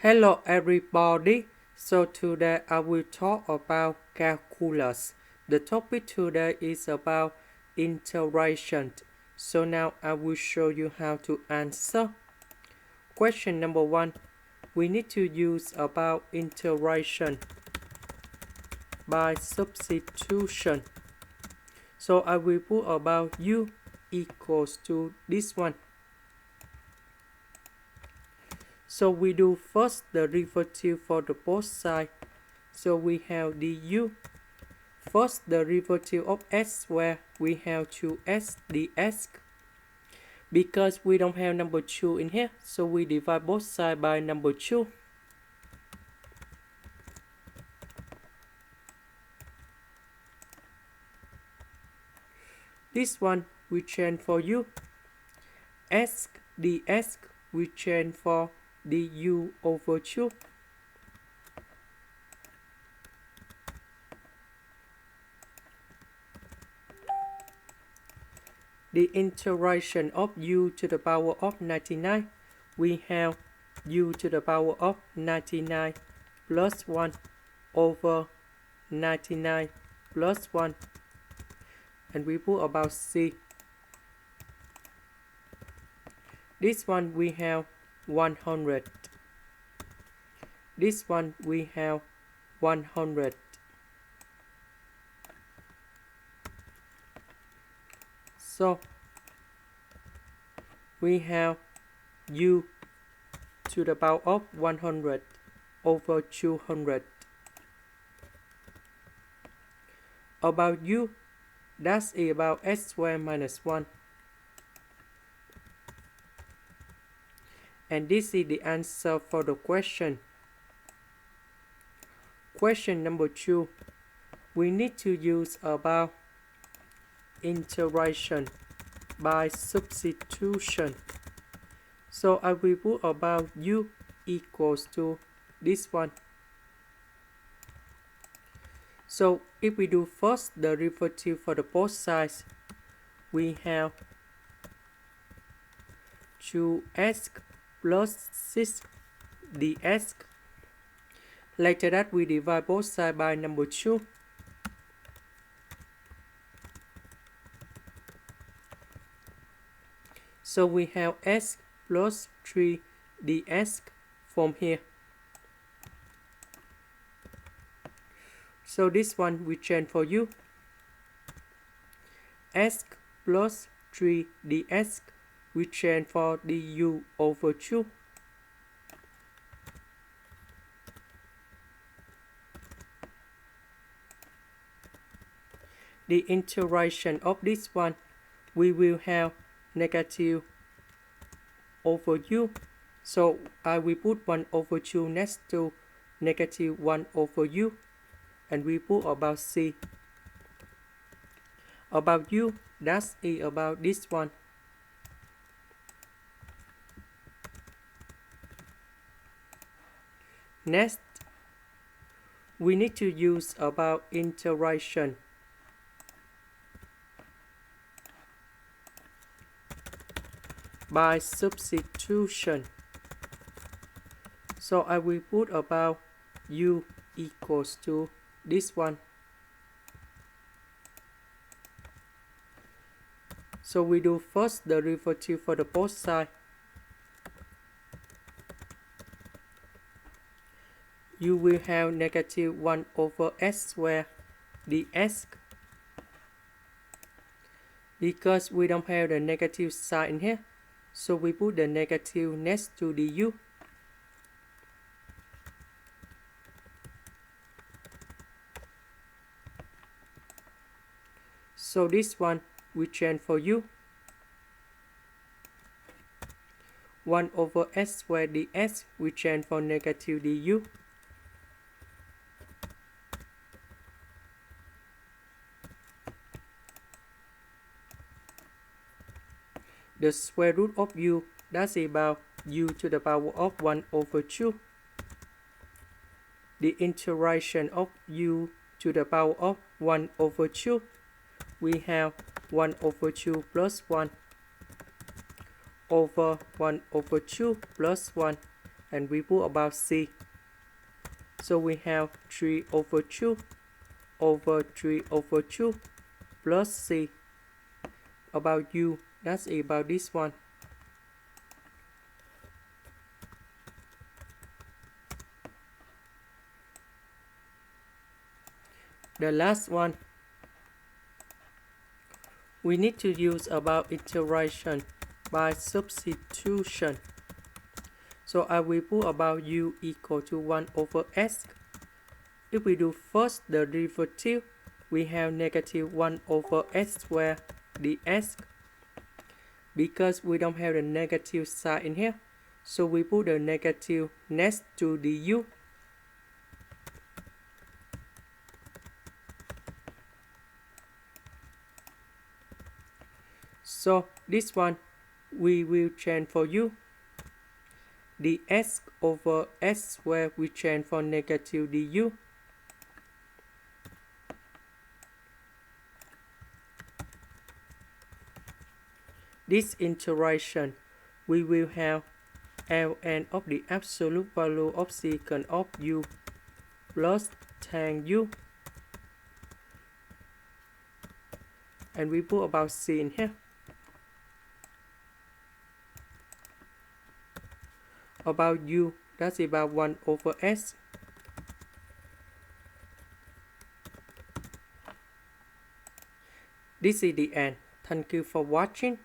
Hello everybody. So today I will talk about calculus. The topic today is about integration. So now I will show you how to answer. Question number 1. We need to use about integration by substitution. So I will put about u equals to this one. So we do first the derivative for the both sides. So we have du. First the derivative of s squared, we have 2s dx. Because we don't have number 2 in here, so we divide both sides by number 2. This one we change for u. S dx we change for du over 2. The integration of u to the power of 99, we have u to the power of 99 plus 1 over 99 plus 1. And we put about c. This one we have 100. This one we have 100. So we have u to the power of 100 over 200. About u, that's about s squared minus 1. And this is the answer for the question. Question number 2. We need to use about integration by substitution. So I will put about u equals to this one. So if we do first the derivative for the both sides, we have 2s plus 6 dx. Later that we divide both sides by number 2. So we have s plus 3 dx from here. So this one we change for u. S plus 3 dx we change for du over 2. The integration of this one, we will have negative over u. So I will put 1 over 2 next to negative 1 over u. And we put about c. About u, that's about this one. Next, we need to use about integration by substitution. So I will put about u equals to this one. So we do first the derivative for the both sides. You will have negative 1 over s squared dx. Because we don't have the negative sign in here, so we put the negative next to du. So this one we change for u. 1 over s squared dx we change for negative du. The square root of u, that's about u to the power of 1 over 2. The integration of u to the power of 1 over 2, we have 1 over 2 plus 1 over 1 over 2 plus 1, and we put about c. So we have 3 over 2 over 3 over 2 plus c. About u, that's about this one. The last one, we need to use about integration by substitution. So I will put about u equal to 1 over s. If we do first the derivative, we have negative 1 over s squared ds. Because we don't have the negative sign in here, so we put the negative next to du. So this one we will change for u. ds over s squared we change for negative du. This integration, we will have ln of the absolute value of secant of u plus tan u. And we put about c in here. About u, that's about 1 over s. This is the end. Thank you for watching.